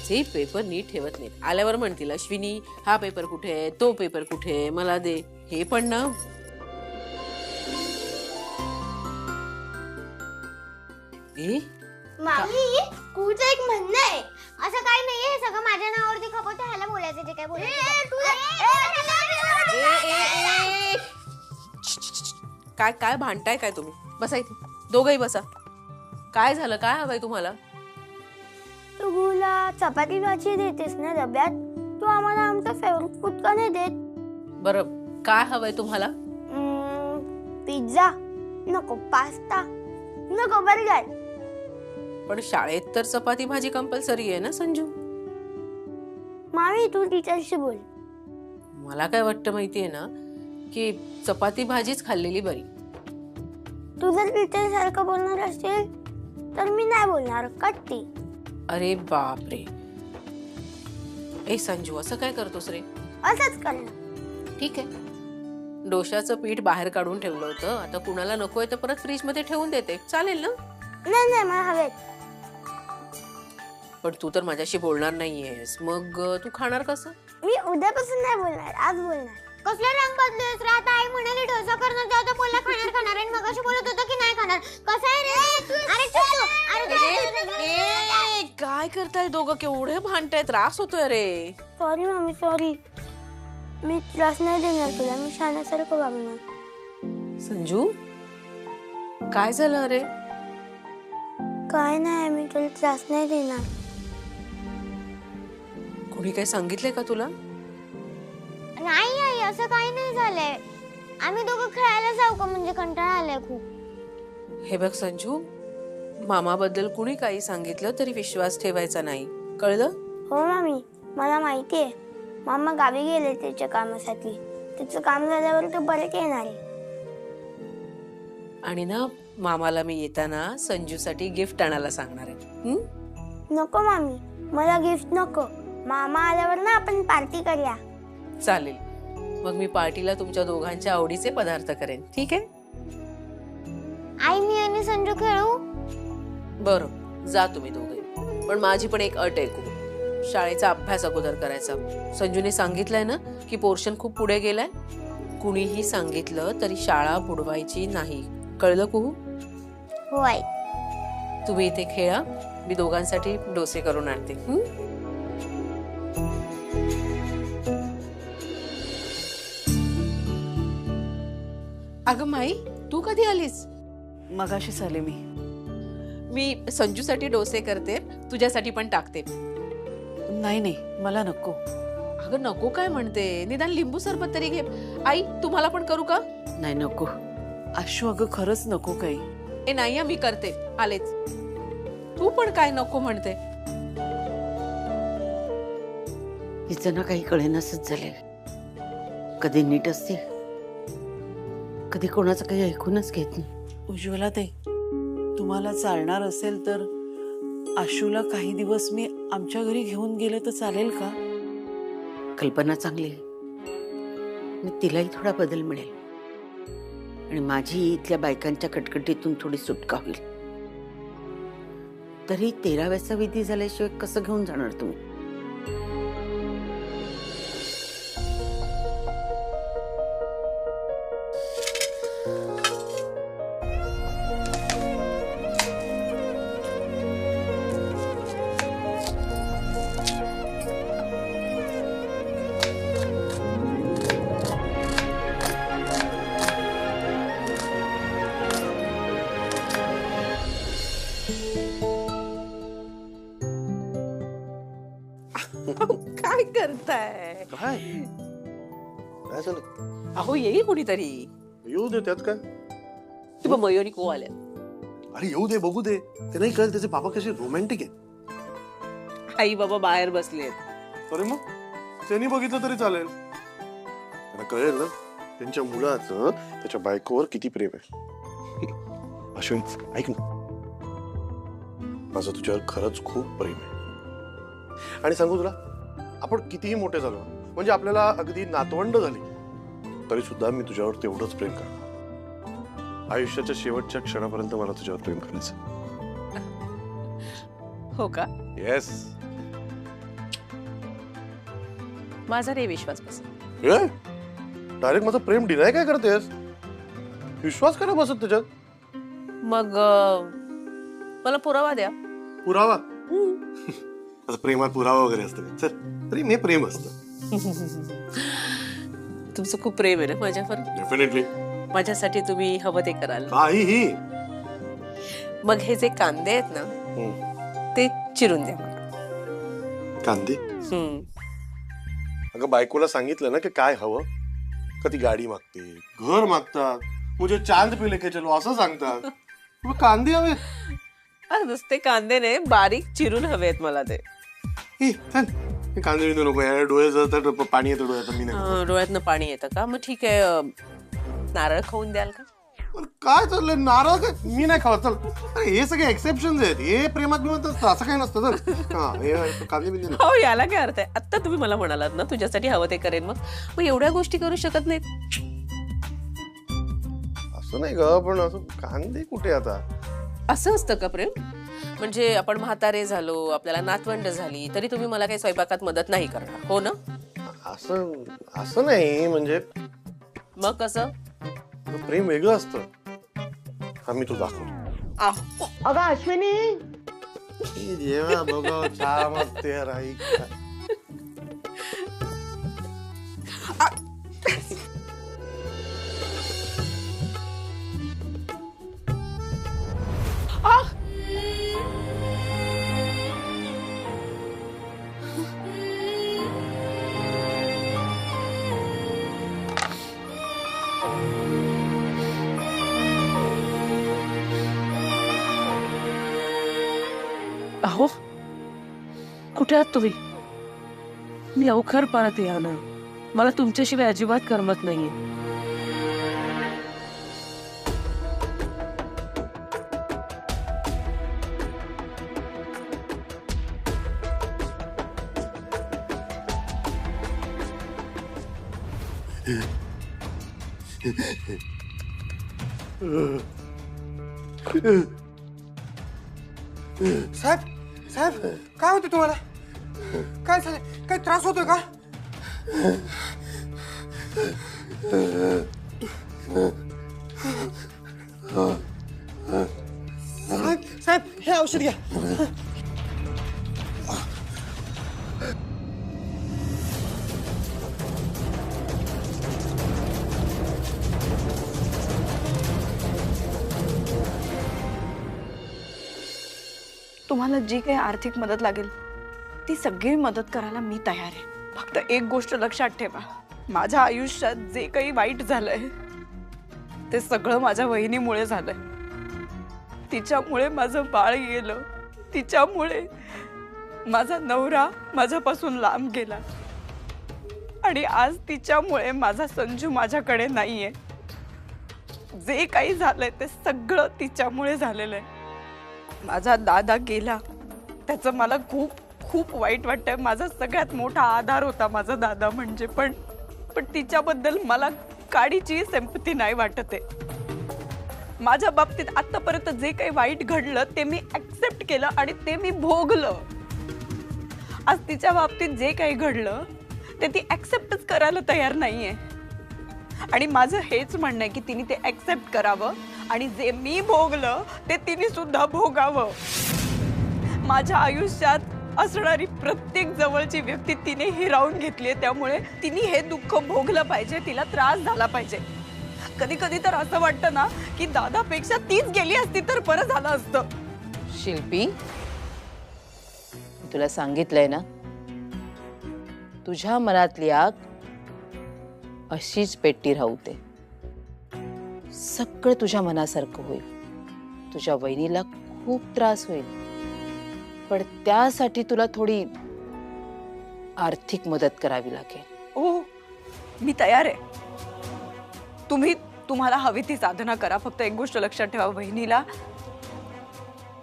माझे पेपर नीट ठेवत नाहीत. आल्यावर म्हणतील अश्विनी हा पेपर कुठे आहे, तो पेपर कुठे आहे, मला दे. हे पण ना मामी कुठचं एक म्हणणं आहे, असं काही नाहीये, हे सगळं माझ्या नावावरती खपवते. ह्याला बोलायचं जे काय बोलायचं. काय काय भांडताय काय तुम्ही? बसा इथे दोघही बसा. काय झालं, काय हवंय तुम्हाला? तू गुला चपाती भाजी देतेस ना डब्यात, तू आम्हाला आमचा फेवरेट फूड का नाही देत? बरं काय हवंय तुम्हाला? पिझ्झा नको, पास्ता नको, बर्गर. पण शाळेत तर चपाती भाजी कंपल्सरी आहे ना संजू. मामी तू टीचरशी बोल. मला काय वाटतं माहितीये ना की चपाती भाजीच खाल्लेली बरी. तू जर टीचर सारखं बोलणार असशील तर मी नाही बोलणार, कट्टी. अरे बापरे. ए संजू असं काय करतोस रे? असंच करणार. ठीक आहे, डोशाचं पीठ बाहेर काढून ठेवलं होतं, आता कुणाला नकोय तर परत फ्रीज मध्ये ठेवून देते, चालेल ना? नाही नाही मला हवेत. पण तू तर माझ्याशी बोलणार नाहीयेस, मग तू खाणार कसं? मी उद्यापासून नाही बोलणार, आज बोलणार. कसला रंग बदलतोस रे? आता आई म्हणाली डोसा करणार तेव्हा तर बोलला खाणार खाणार, आणि मगाशी बोलत होता की नाही खाणार. कसं आहे रे? अरे काय करताय दोघं? केवढे भांडताय, त्रास होतोय रे. Sorry mummy, sorry. मी त्रास नाही देणार तुला, मी शाण्यासारखं वागणार. संजू काय झालं अरे? काय नाही, मी तुला त्रास नाही देणार. कोणी काही सांगितलंय का तुला? नाही आई, असं काही नाही झालंय. आम्ही दोघं खेळायला जाऊ का? म्हणजे कंटाळा आलाय खूप. हे बघ संजू, मामाबद्दल कुणी काही सांगितलं तरी विश्वास ठेवायचा नाही, कळलं? हो मामी, मला माहितीये. मामा गावी गेले त्याच्या कामासाठी. त्याचं काम झाल्यावर तो परत येणार आहे. आणि ना मामाला मी येताना संजूसाठी गिफ्ट आणायला सांगणार आहे. नको मामी, मला गिफ्ट नको. मामा आल्यावर ना आपण पार्टी करूया. चालेल, मग मी पार्टीला तुमच्या दोघांच्या आवडीचे पदार्थ करेन, ठीक आहे? आई मी आणि संजू खेळू. बरं जा तुम्ही दोघे, पण माझी पण एक अट ऐकू. शाळेचा अभ्यास अगोदर करायचा. संजूने सांगितलंय ना की पोर्शन खूप पुढे गेलाय. कुणीही सांगितलं तरी शाळा बुडवायची नाही, कळलं कुहू? हो आई. तुम्ही इथे खेळा, मी दोघांसाठी डोसे करून आणते. अगं माई, तू कधी आलीस? मगाशीच आले मी. मी संजूसाठी डोसे करते, तुझ्यासाठी पण टाकते. नाही नाही, मला नको. अगं नको काय म्हणते, निदान लिंबू सरबत तरी घे. आई तुम्हाला पण करू का? नाही नको आशू, अगं खरंच नको काही. ए नाही मी करते, आलेच. तू पण काय नको म्हणते? हिचं ना काही कळेनासच झाले. कधी नीट असते, कधी कोणाचं काही ऐकूनच घेत नाही. उज्ज्वला ताई, तुम्हाला चालणार असेल तर आशूला काही दिवस मी आमच्या घरी घेऊन गेले तर चालेल का? कल्पना चांगली आहे, तिलाही थोडा बदल मिळेल आणि माझी इथल्या बायकांच्या कटकटीतून थोडी सुटका होईल. तरी 13व्याचा विधी झाल्याशिवाय कसं घेऊन जाणार तुम्ही? काय करताय? काय काय झालं? अहो येईल कोणीतरी. येऊ दे, त्यात काय? ती बघ मयोनी को आल्या. अरे येऊ दे, बघू दे. ते नाही कळलं त्याचे बाबा कसे रोमॅन्टिक आहेत. आई बाबा बाहेर बसलेत. अरे मग त्यांनी बघितलं तरी चालेल. त्यांना कळेल ना त्यांच्या मुलाचं त्याच्या बायकोवर किती प्रेम आहे. अश्विन ऐक ना, माझं तुझ्यावर खरंच खूप प्रेम आहे. आणि सांगू तुला, आपण कितीही मोठे झालो, म्हणजे आपल्याला अगदी नातवंड झाली, तरी सुद्धा मी तुझ्यावर तेवढंच प्रेम करतो. आयुष्याच्या शेवटच्या क्षणापर्यंत मला तुझ्यावर प्रेम करायचं. हो का? येस. माझा रे विश्वास बस. डायरेक्ट माझं प्रेम डिनाय काय करतेस? विश्वास करा बसत त्याच्यात. मग मला पुरावा द्या. पुरावा? आता प्रेमात पुरावा वगैरे असतं. चल, प्रेम हे प्रेम असतं. तुमचं खूप प्रेम आहे ना माझ्यावर. डेफिनेटली. माझ्यासाठी तुम्ही हवं ते कराल. काहीही. मग हे जे कांदे आहेत ना ते चिरून द्या मला. कांदे? अगं बायकोला सांगितलं ना की काय हवं, का ती गाडी मागते, घर मागतात, मुझे चांद पे लेके चलो असं सांगतात. मग कांदे हवे. नुसते कांदे नाही, बारीक चिरून हवेत मला ते. कांदे नको यार, डोळे जळतात, पाणी येतं डोळ्यात. मी नाही. डोळ्यातनं पाणी येतं का? मग ठीक आहे, नारळ खाऊन द्याल का? काय चाललंय? नारळ काय? मी नाही खावत. चल. अरे हे सगळे एक्सेप्शन आहेत. हे प्रेमात बिमात असतं, असं काही नसतं. कांदे बिंदे हो, याला काय अर्थ आहे? आता तुम्ही मला म्हणालात ना तुझ्यासाठी हवं ते करेन. मग एवढ्या गोष्टी करू शकत नाहीत? असं नाही ग, पण असं कांदे कुठे आता? असं असतं का प्रेम? म्हणजे आपण म्हातारे झालो, आपल्याला नातवंड झाली, तरी तुम्ही मला काही स्वयंपाकात मदत नाही करणार, हो ना? असं असं नाही. म्हणजे मग कसं? प्रेम वेगळं असतं. आम्ही तो दाखवतो. अगं अश्विनी, जेव्हा बघ चहा मस्ते राही. अहो, कुठे आहात तुम्ही? लवकर परत या ना, मला तुमच्याशिवाय अजिबात करमत नाहीये. साहेब, साहेब, काय होतं तुम्हाला? काय झालं? काय त्रास होतोय का? साहेब, साहेब, हे औषध घ्या. तुम्हाला जी काही आर्थिक मदत लागेल ती सगळी मदत करायला मी तयार आहे. फक्त एक गोष्ट लक्षात ठेवा, माझ्या आयुष्यात जे काही वाईट झालंय ते सगळं माझ्या वहिनीमुळे झालंय. तिच्यामुळे माझं बाळ गेलं, तिच्यामुळे माझा नवरा माझ्यापासून लांब गेला आणि आज तिच्यामुळे माझा संजू माझ्याकडे नाहीये. जे काही झालंय ते सगळं तिच्यामुळे झालेलं आहे. माझा दादा गेला, त्याचं मला खूप खूप वाईट वाटतंय. माझा सगळ्यात मोठा आधार होता माझा दादा म्हणजे. पण तिच्याबद्दल मला काडीची सिंपती नाही वाटत आहे. माझ्या बाबतीत आतापर्यंत जे काही वाईट घडलं ते मी ऍक्सेप्ट केलं आणि ते मी भोगलं. आज तिच्या बाबतीत जे काही घडलं ते ती ऍक्सेप्टच करायला तयार नाहीये. आणि माझं हेच म्हणणं आहे की तिने ते ऍक्सेप्ट करावं आणि जे मी भोगलं ते तिने सुद्धा भोगावं. माझ्या आयुष्यात असणारी प्रत्येक जवळची व्यक्ती तिने हिरावून घेतली आहे, त्यामुळे तिने हे दुःख भोगलं पाहिजे, तिला त्रास झाला पाहिजे. कधी कधी तर असं वाटतं ना की दादापेक्षा तीच गेली असती तर बरं झालं असतं. शिल्पी, तुला सांगितलंय ना, तुझ्या मनातली आग अशीच पेटती राहू दे. सगळं तुझ्या मनासारखं होईल. तुझ्या वहिनीला खूप त्रास होईल, पण त्यासाठी तुला थोडी आर्थिक मदत करावी लागेल. हो, मी तयार आहे. तुम्हाला हवी ती साधना करा. फक्त एक गोष्ट लक्षात ठेवा,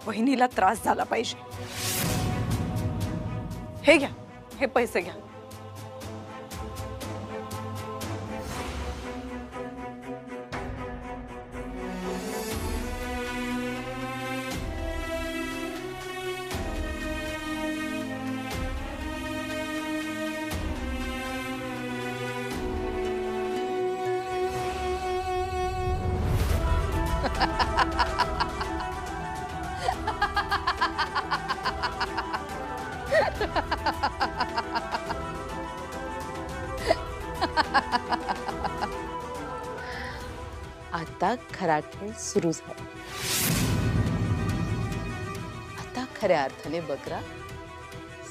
वहिनीला त्रास झाला पाहिजे. हे घ्या, हे पैसे घ्या. आता खरा खेळ सुरू झाला. आता खऱ्या अर्थाने बकरा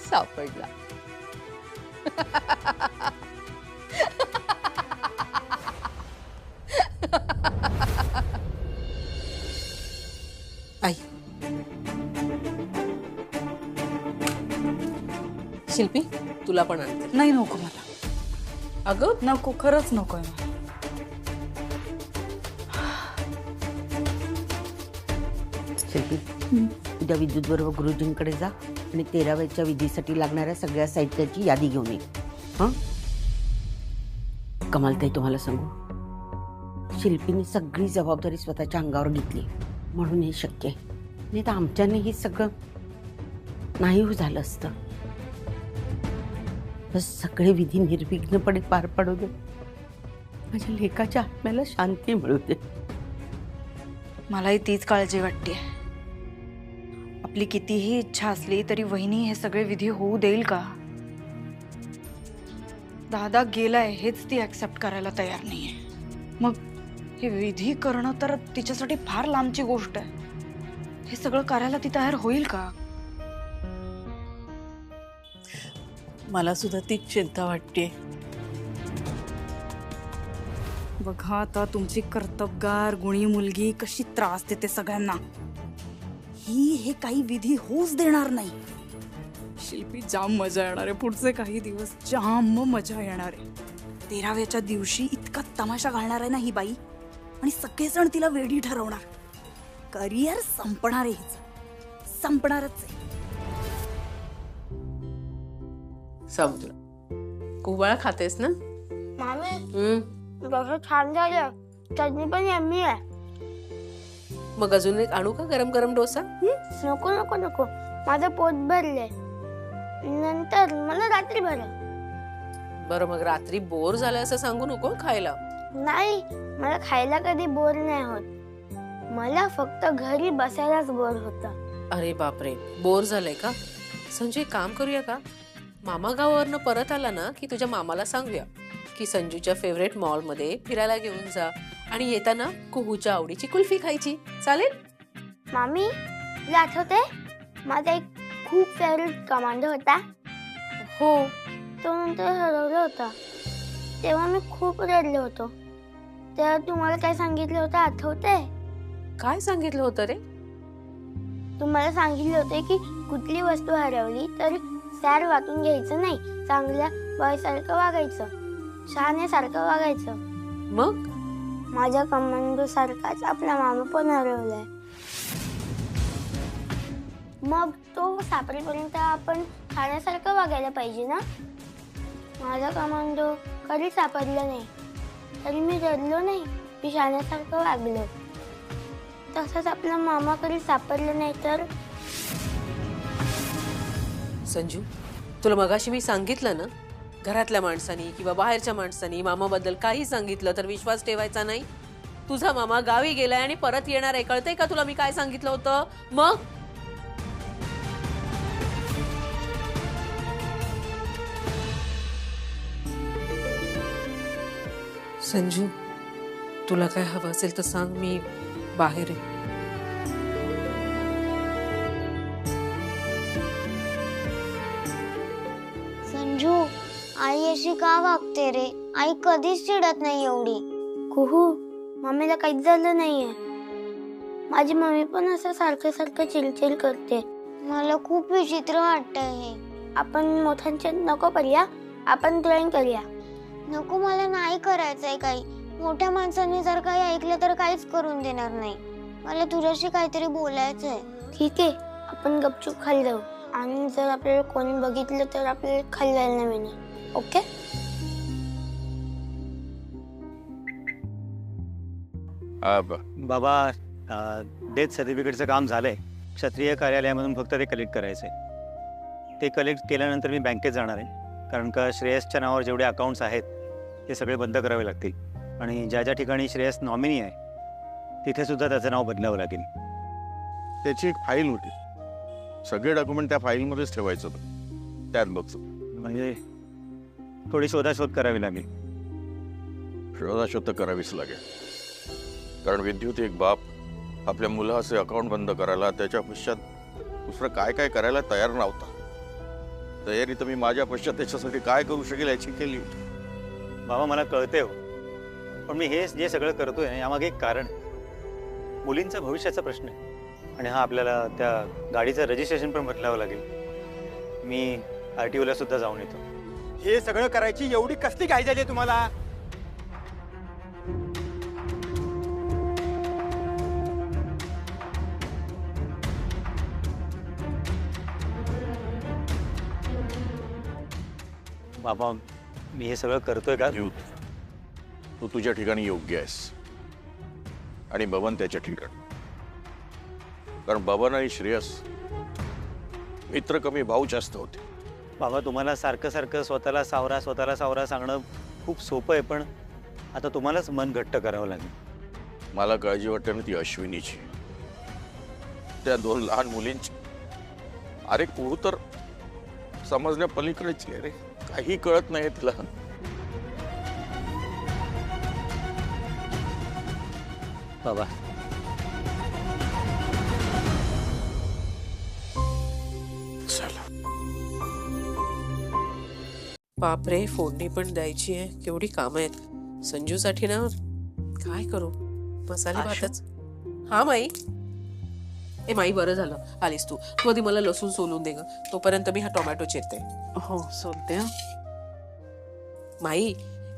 सापडला. आई, शिल्पी तुला पण आणते. नाही नको मला, अगं नको, खरंच नकोय मला. शिल्पी, उद्या विद्युत बरोबर गुरुजींकडे जा आणि 13व्याच्या विधीसाठी लागणाऱ्या सगळ्या साहित्याची यादी घेऊन ये. हं? कमालताई, तुम्हाला सांगू, शिल्पीने सगळी जबाबदारी स्वतःच्या अंगावर घेतली म्हणून हे शक्य आहे. नाही तर आमच्याने हे सगळं नाही झालं असतं. बस सगळे विधी निर्विघ्नपणे पार पडू दे, माझ्या लेकाच्या आत्म्याला शांती मिळू दे. मलाही तीच काळजी वाटते. आपली कितीही इच्छा असली तरी वहिनी हे सगळे विधी होऊ देईल का? दादा गेलाय हेच ती ऍक्सेप्ट करायला तयार नाहीये. मग हे विधी करणं तर तिच्यासाठी फार लांबची गोष्ट आहे. हे सगळं करायला ती तयार होईल का? मला सुद्धा तीच चिंता वाटते. बघा आता तुमची कर्तबगार गुणी मुलगी कशी त्रास देते सगळ्यांना. ही हे काही विधी होऊच देणार नाही. शिल्पी, जाम मजा येणार आहे. पुढचे काही दिवस जाम मजा येणार आहे. 13व्याच्या दिवशी इतका तमाशा घालणार आहे ना ही बाई, आणि सगळेजण तिला वेडी ठरवणार. करिअर संपणार आहे हिचं, संपणारच आहे. समजलं. कुवाळा खातेस ना? मामी डोसा छान झालं, चटणी पण यम्मी आहे. मग अजून एक आणू का गरम गरम डोसा? नको नको नको, माझं पोट भरलंय. नंतर मला रात्री भरेल. बरं, मग रात्री बोर झालं असं सांगू नको खायला. नाही, मला खायला कधी बोर नाही होत. मला फक्त घरी बसायलाच बोर होतं. अरे बापरे, बोर झालंय का? संजय, काम करूया का? मामा गावावरनं परत आला ना की तुझ्या मामाला सांगूया की संजूच्या फेवरेट मॉल मध्ये फिरायला घेऊन जा आणि येताना कुहूच्या आवडीची कुल्फी खायची. चालेल? मामी, तुला आठवते माझा एक खूप फेवरेट कमांडो होता? हो. तो नंतर हरवला होता. तेव्हा मी खूप रडले होतो. तेव्हा तुम्हाला काय सांगितलं होतं आठवतंय? काय सांगितलं होतं रे? तुम्हाला सांगितले होते की कुठली वस्तू हरवली तर सॅड वाटून घ्यायचं नाही, चांगल्या बॉय सारखं वागायचं, शहाण्यासारखं वागायचं. मग माझ्या कमांडो सारखाच आपला मामा पण हरवलाय. मग तो सापडेपर्यंत आपण खाण्यासारखं वागायला पाहिजे ना. माझा कमांडो कधी सापडला नाही तरी मी रडलो नाही, मी शहाण्यासारखं वागलो. तसंच आपला मामा कधी सापडलं नाही तर. संजू, तुला मगाशी मी सांगितलं ना, घरातल्या माणसानी किंवा बाहेरच्या माणसानी मामाबद्दल काही सांगितलं तर विश्वास ठेवायचा नाही. तुझा मामा गावी गेलाय आणि परत येणार आहे. कळतंय का तुला मी काय सांगितलं होतं? मग संजू, तुला काय हवं असेल तर सांग, मी बाहेर आहे. संजू, आई अशी का वागते रे? आई कधीच चिडत नाही एवढी. कुहू, मम्मीला काहीच झालं नाहीये. माझी मम्मी पण असं सारखं सारखं चिलचिल करते. मला खूप विचित्र वाटतंय हे. आपण मोठ्यांच्या नको करूया, आपण ड्रॉइंग करूया. नको, मला नाही करायचंय काही. मोठ्या माणसांनी जर काही ऐकलं तर काहीच करून देणार नाही. मला तुझ्याशी काहीतरी बोलायचंय. ठीक आहे, आपण गपचूप खाली जाऊ आणि जर आपल्याला कोणी बघितलं तर आपल्याला खाली जायला नाही मिळणार. ओके? बाबा, डेथ सर्टिफिकेटचं काम झालंय. क्षत्रिय कार्यालयामधून फक्त ते कलेक्ट करायचंय. ते कलेक्ट केल्यानंतर मी बँकेत जाणार आहे, कारण का श्रेयसच्या नावावर जेवढे अकाउंट्स आहेत ते सगळे बंद करावे लागतील. आणि ज्या ज्या ठिकाणी श्रेयस नॉमिनी आहे तिथे सुद्धा त्याचं नाव बदलावं लागेल. त्याची एक फाईल होती, सगळे डॉक्युमेंट त्या फाईलमध्येच ठेवायचं होतं. त्यात बघतो. म्हणजे थोडी शोधाशोध करावी लागेल. शोधाशोध तर करावीच लागेल. कारण विद्युत एक बाप आपल्या मुलाचे अकाउंट बंद करायला त्याच्या पश्चात दुसरं काय काय करायला तयार नव्हता. तयारी तर मी माझ्या पश्चात त्याच्यासाठी काय करू शकेल याची केली होती. बाबा मला कळते हो, पण मी हे जे सगळं करतोय ना, यामागे एक कारण आहे. मुलींचा भविष्याचा प्रश्न आहे आणि हा आपल्याला त्या गाडीचं रजिस्ट्रेशन पण बदलावं लागेल. मी RTOला सुद्धा जाऊन येतो. हे सगळं करायची एवढी कसली घाई झाली तुम्हाला? बाबा मी हे सगळं करतोय का? तू तुझ्या ठिकाणी योग्य आहेस आणि बबन त्याच्या ठिकाणी. कारण बबन आणि श्रेयस मित्र कमी भाऊ जास्त होते. बाबा तुम्हाला सारखं सारखं स्वतःला सावरा सांगणं खूप सोपं आहे, पण आता तुम्हालाच मन घट्ट करावं लागेल. मला काळजी वाटते ना ती अश्विनीची, त्या 2 लहान मुलींची. अरे कुहू तर समजण्या पलीकडेची आहे रे, काही कळत नाही तिला. बाबा चला. बापरे, फोडणी पण द्यायची आहे, केवढी कामं आहेत संजूसाठी ना. काय करू? मसाले भातच. हा माई. ए माई, बरं झालं आलीस तू. तू आधी मला लसूण सोलून दे ग, तोपर्यंत मी हा टोमॅटो चिरते. हो सोलते. माई,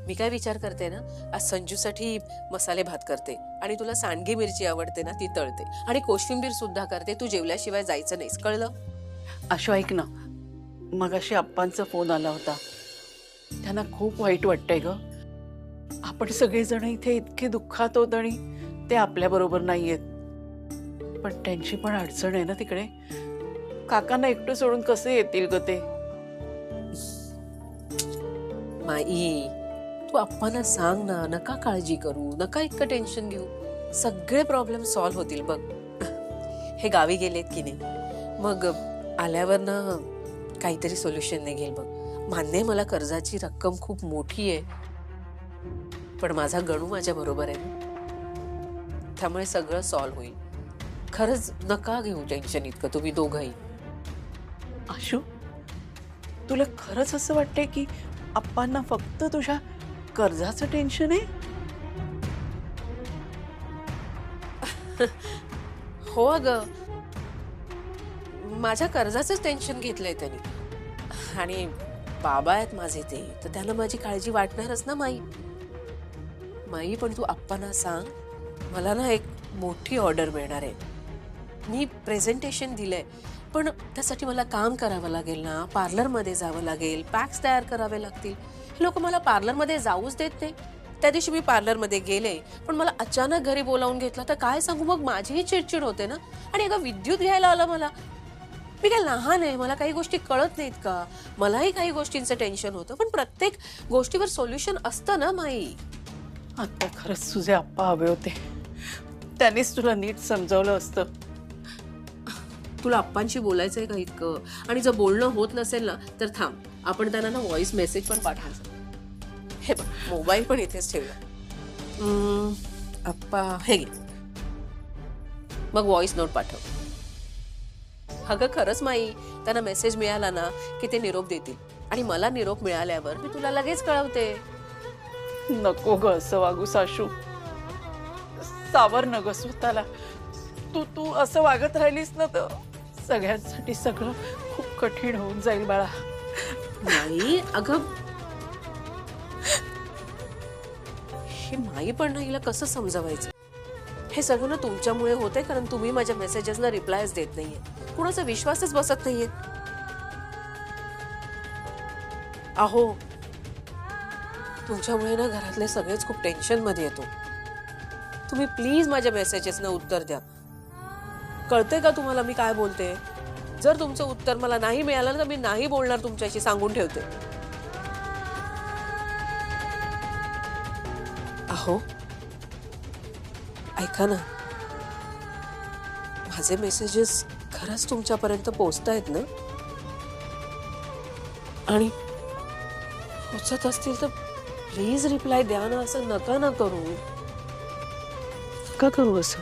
मी काय विचार करते ना, आज संजूसाठी मसाले भात करते आणि तुला सांडगी मिरची आवडते ना, ती तळते आणि कोशिंबीर सुद्धा करते. तू जेवल्याशिवाय जायचं नाहीस, कळलं? आशू ऐक ना, मगाशी आप्पांचा फोन आला होता. त्यांना खूप वाईट वाटतंय ग. आपण सगळेजण इथे इतके दुःखात होत आणि ते आपल्या बरोबर नाहीयेत. पण त्यांची पण अडचण आहे ना तिकडे. काकांना एकटं सोडून कसे येतील ग ते? माई, तू आप्पांना सांग ना, नका काळजी करू, नका इतकं टेन्शन घेऊ. सगळे प्रॉब्लेम सॉल्व्ह होतील बघ. हे गावी गेलेत की नाही, मग आल्यावर ना काहीतरी सोल्युशन निघेल बघ. मान्य आहे मला कर्जाची रक्कम खूप मोठी आहे, पण माझा गणू माझ्या बरोबर आहे ना, त्यामुळे सगळं सॉल्व्ह होईल. खरंच नका घेऊ टेन्शन इतकं तुम्ही दोघंही. आशू, तुला खरंच असं वाटतंय की आप्पांना फक्त तुझ्या कर्जाचं टेन्शन आहे? हो अगं, माझ्या कर्जाचंच टेन्शन घेतलंय त्यांनी. आणि बाबा आहेत माझे ते, तर त्यांना माझी काळजी वाटणारच ना माई. माई, पण तू आप्पांना सांग, मला ना एक मोठी ऑर्डर मिळणार आहे. मी प्रेझेंटेशन दिलंय, पण त्यासाठी मला काम करावं लागेल ना, पार्लरमध्ये जावं लागेल, पॅक्स तयार करावे लागतील. हे लोक मला पार्लरमध्ये जाऊच देत नाही. त्या दिवशी मी पार्लरमध्ये गेले, पण मला अचानक घरी बोलावून घेतलं, तर काय सांगू, मग माझीही चिडचिड होते ना. आणि अगं विद्युत घ्यायला आलं मला. मी काय लहान आहे, मला काही गोष्टी कळत नाहीत का? मलाही काही गोष्टींचं टेन्शन होतं, पण प्रत्येक गोष्टीवर सोल्युशन असतं ना माई. आता खरंच तुझे आप्पा हवे होते, त्यांनीच तुला नीट समजावलं असतं. तुला आप्पांशी बोलायचंय का इतकं? आणि जर बोलणं होत नसेल ना, तर थांब, आपण त्यांना ना व्हॉइस मेसेज पण पाठवायचं. हे बघ, मोबाईल पण इथेच ठेवला. आप्पा, हे घे, मग व्हॉइस नोट पाठव. अगं खरंच माई, त्यांना मेसेज मिळाला ना की ते निरोप देतील, आणि मला निरोप मिळाल्यावर मी तुला लगेच कळवते. नको ग असं वागू साशू, सावर न ग स्वतःला. तू असं वागत राहिलीस ना तर सगळ्यांसाठी सगळं खूप कठीण होऊन जाईल बाळा. नाही अगं, हे माई पण ना, हिला कसं समजावायचं? हे सगळं ना तुमच्यामुळे होते, कारण तुम्ही माझ्या मेसेजेसना रिप्लायच देत नाहीये, कुणाचा विश्वासच बसत नाहीये. अहो, तुमच्यामुळे ना घरातले सगळेच खूप टेन्शन मध्ये येतो. तुम्ही प्लीज माझ्या मेसेजेसना उत्तर द्या. कळते का तुम्हाला मी काय बोलते? जर तुमचं उत्तर मला नाही मिळालं तर मी नाही बोलणार तुमच्याशी, सांगून ठेवते. अहो ऐका ना, माझे मेसेजेस खरंच तुमच्यापर्यंत पोहोचतायत ना? आणि पोहोचत असतील तर प्लीज रिप्लाय द्या ना, असं नका ना करू. नका करू असं.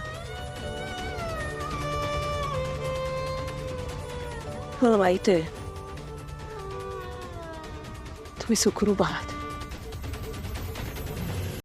मला माहित आहे तुम्ही सुखरूप आहात.